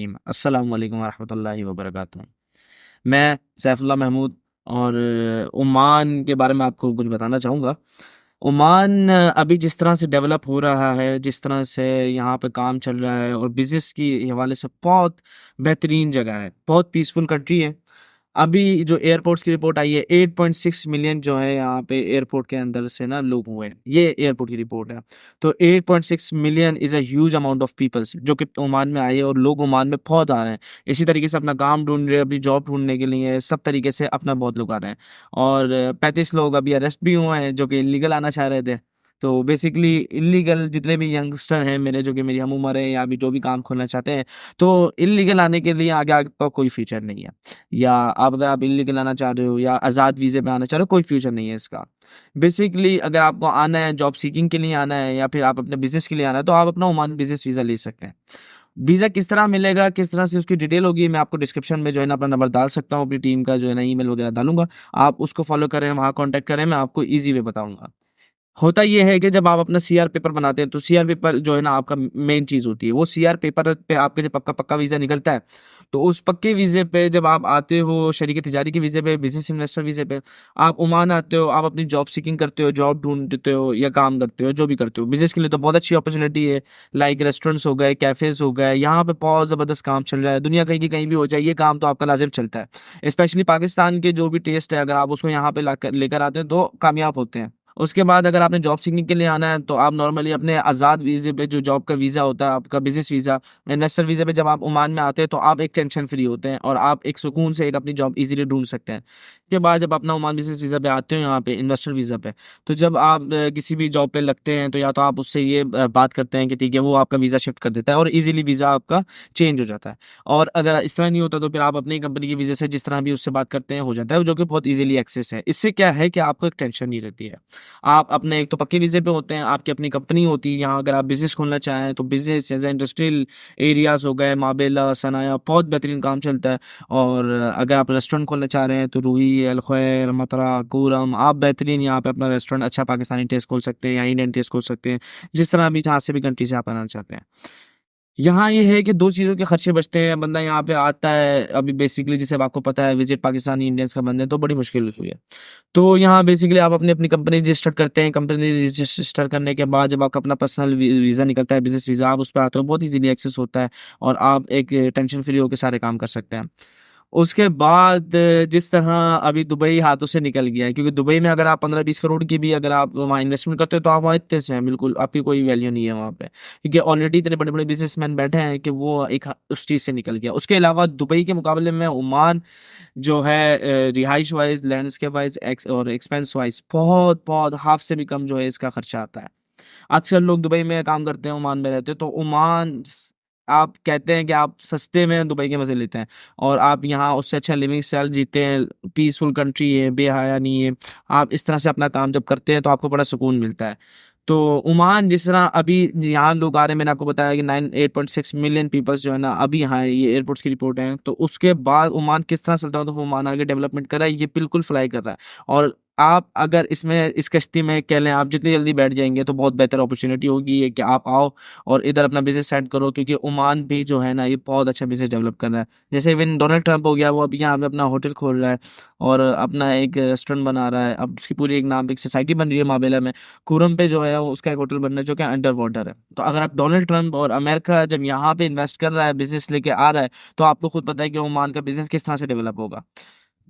रहीम। अस्सलामु अलैकुम वरहमतुल्लाहि वबरकातुहू। मैं सैफुल्लाह महमूद और ओमान के बारे में आपको कुछ बताना चाहूँगा। ओमान अभी जिस तरह से डेवलप हो रहा है, जिस तरह से यहाँ पे काम चल रहा है और बिज़नेस की हवाले से बहुत बेहतरीन जगह है, बहुत पीसफुल कंट्री है। अभी जो एयरपोर्ट्स की रिपोर्ट आई है 8.6 मिलियन जो है यहाँ पे एयरपोर्ट के अंदर से ना लोग हुए हैं, ये एयरपोर्ट की रिपोर्ट है। तो 8.6 million is a huge amount of peoples जो कि ओमान में आए हैं और लोग ओमान में बहुत आ रहे हैं। इसी तरीके से अपना काम ढूंढ रहे हैं, अपनी जॉब ढूंढने के लिए सब तरीके से अपना बहुत लोग आ रहे हैं। और 35 लोग अभी अरेस्ट भी हुए हैं जो कि इलीगल आना चाह रहे थे। तो बेसिकली इलीगल जितने भी यंगस्टर हैं मेरे, जो कि मेरी हम उम्र है या अभी जो भी काम खोलना चाहते हैं, तो इलीगल आने के लिए आगे आपका कोई फ्यूचर नहीं है। या आप अगर आप इलीगल आना चाह रहे हो या आज़ाद वीज़े पे आना चाह रहे हो, कोई फ्यूचर नहीं है इसका। बेसिकली अगर आपको आना है जॉब सीकिंग के लिए आना है या फिर आप अपने बिजनेस के लिए आना है, तो आप अपना ओमान बिजनेस वीज़ा ले सकते हैं। वीज़ा किस तरह मिलेगा, किस तरह से उसकी डिटेल होगी, मैं आपको डिस्क्रिप्शन में जो है ना अपना नंबर डाल सकता हूँ, अपनी टीम का जो है ना ईमेल वगैरह डालूंगा। आप उसको फॉलो करें, वहाँ कॉन्टैक्ट करें, मैं आपको ईजी वे बताऊंगा। होता ये है कि जब आप अपना सीआर पेपर बनाते हैं, तो सीआर पेपर जो है ना आपका मेन चीज़ होती है। वो सीआर पेपर पे आपके जब पक्का पक्का वीज़ा निकलता है, तो उस पक्के वीज़े पे जब आप आते हो, शरीक तिजारी के वीज़े पे, बिजनेस इन्वेस्टर वीज़े पे आप ओमान आते हो, आप अपनी जॉब सीकिंग करते हो, जॉब ढूंढते हो या काम करते हो, जो भी करते हो। बिजनेस के लिए तो बहुत अच्छी अपॉर्चुनिटी है, लाइक रेस्टोरेंट्स हो गए, कैफ़ेज़ हो गए, यहाँ पे बहुत ज़बरदस्त काम चल रहा है। दुनिया कहीं की कहीं भी हो जाए, ये काम तो आपका लाजिम चलता है। स्पेशली पाकिस्तान के जो भी टेस्ट है, अगर आप उसको यहाँ पे लाकर लेकर आते हैं तो कामयाब होते हैं। उसके बाद अगर आपने जॉब सीखने के लिए आना है, तो आप नॉर्मली अपने आज़ाद वीज़े पे, जो जॉब का वीज़ा होता है आपका, बिज़नेस वीज़ा, इन्वेस्टर वीज़े पे जब आप ओमान में आते हैं, तो आप एक टेंशन फ्री होते हैं और आप एक सुकून से एक अपनी जॉब इजीली ढूंढ सकते हैं। उसके बाद जब अपना ओमान बिज़नेस वीज़ा पे आते हो, यहाँ पे इन्वेस्टर वीज़ा पे, तो जब आप किसी भी जॉब पे लगते हैं, तो या तो आप उससे ये बात करते हैं कि ठीक है, वो आपका वीज़ा शिफ्ट कर देता है और ईजिली वीज़ा आपका चेंज हो जाता है। और अगर इस तरह नहीं होता, तो फिर आप अपनी कंपनी की वीज़ा से जिस तरह भी उससे बात करते हैं, हो जाता है, जो कि बहुत ईजिली एक्सेस है। इससे क्या है कि आपको एक टेंशन नहीं रहती है। आप अपने एक तो पक्के वीज़े पे होते हैं, आपकी अपनी कंपनी होती है। यहाँ अगर आप बिज़नेस खोलना चाहें, तो बिज़नेस एज़ इंडस्ट्रियल एरियाज़ हो गए, माबेला, सनाया, बहुत बेहतरीन काम चलता है। और अगर आप रेस्टोरेंट खोलना चाह रहे हैं, तो रूही, अल खैर, मतरा, कूरम, आप बेहतरीन यहाँ पे अपना रेस्टोरेंट अच्छा पाकिस्तानी टेस्ट खोल सकते हैं या इंडियन टेस्ट खोल सकते हैं, जिस तरह भी जहाँ से भी कंट्री से आप आना चाहते हैं। यहाँ ये है कि 2 चीज़ों के खर्चे बचते हैं। बंदा यहाँ पे आता है, अभी बेसिकली जैसे अब आपको पता है विज़िट पाकिस्तानी इंडियंस का बंदे तो बड़ी मुश्किल हुई है। तो यहाँ बेसिकली आप अपनी अपनी कंपनी रजिस्टर करते हैं। कंपनी रजिस्टर करने के बाद जब आपका अपना पर्सनल वीज़ा निकलता है, बिज़नेस वीज़ा, आप उस पे आते हो, बहुत ईज़िली एक्सेस होता है और आप एक टेंशन फ्री होके सारे काम कर सकते हैं। उसके बाद जिस तरह अभी दुबई हाथों से निकल गया है, क्योंकि दुबई में अगर आप 15-20 करोड़ की भी अगर आप वहाँ इन्वेस्टमेंट करते हो, तो आप वहाँ इतने से हैं, बिल्कुल आपकी कोई वैल्यू नहीं है वहाँ पे, क्योंकि ऑलरेडी इतने बड़े-बड़े बिज़नेसमैन बैठे हैं कि वो एक उस चीज़ से निकल गया। उसके अलावा दुबई के मुकाबले में ओमान जो है रिहाइश वाइज़, लैंडस्केप वाइज़ और एक्सपेंस वाइज़ बहुत-बहुत हाफ़ से भी कम जो है इसका खर्चा आता है। अक्सर लोग दुबई में काम करते हैं, ओमान में रहते हैं, तो ओमान आप कहते हैं कि आप सस्ते में दुबई के मज़े लेते हैं और आप यहाँ उससे अच्छा लिविंग स्टाइल जीते हैं, पीसफुल कंट्री है, बेहया नहीं है। आप इस तरह से अपना काम जब करते हैं, तो आपको बड़ा सुकून मिलता है। तो ओमान जिस तरह अभी यहाँ लोग आ रहे हैं, मैंने आपको बताया कि 8.6 मिलियन पीपल्स जो है ना अभी यहाँ है, ये एयरपोर्ट्स की रिपोर्ट है। तो उसके बाद ओमान किस तरह चलता है, तो ओमान आगे डेवलपमेंट कर रहा है, ये बिल्कुल फ्लाई कर रहा है। और आप अगर इसमें इस कश्ती में कह लें, आप जितनी जल्दी बैठ जाएंगे, तो बहुत बेहतर अपॉर्चुनिटी होगी ये कि आप आओ और इधर अपना बिजनेस सेट करो, क्योंकि ओमान भी जो है ना ये बहुत अच्छा बिजनेस डेवलप कर रहा है। जैसे इवन डोनाल्ड ट्रंप हो गया, वो अभी यहाँ पे अपना होटल खोल रहा है और अपना एक रेस्टोरेंट बना रहा है। अब उसकी पूरी एक नाम पे एक सोसाइटी बन रही है माबेला में। कुरम पे जो है वो उसका एक होटल बन रहा है जो कि अंडर वाटर है। तो अगर आप डोनाल्ड ट्रंप और अमेरिका जब यहाँ पे इन्वेस्ट कर रहा है, बिजनेस लेके आ रहा है, तो आपको खुद पता है कि ओमान का बिजनेस किस तरह से डेवलप होगा।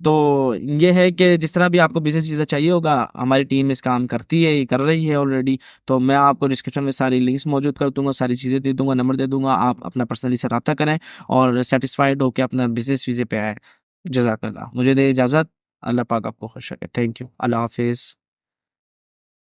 तो ये है कि जिस तरह भी आपको बिजनेस वीज़ा चाहिए होगा, हमारी टीम इस काम करती है, ये कर रही है ऑलरेडी। तो मैं आपको डिस्क्रिप्शन में सारी लिंक्स मौजूद कर दूंगा, सारी चीज़ें दे दूंगा, नंबर दे दूंगा। आप अपना पर्सनली से रब्ता करें और सेटिस्फाइड होकर अपना बिजनेस वीज़े पे आए। जज़ाकल्लाह। मुझे दे इजाज़त। अल्लाह पाक आपको खुश रखे। Thank you. अल्लाह हाफिज़।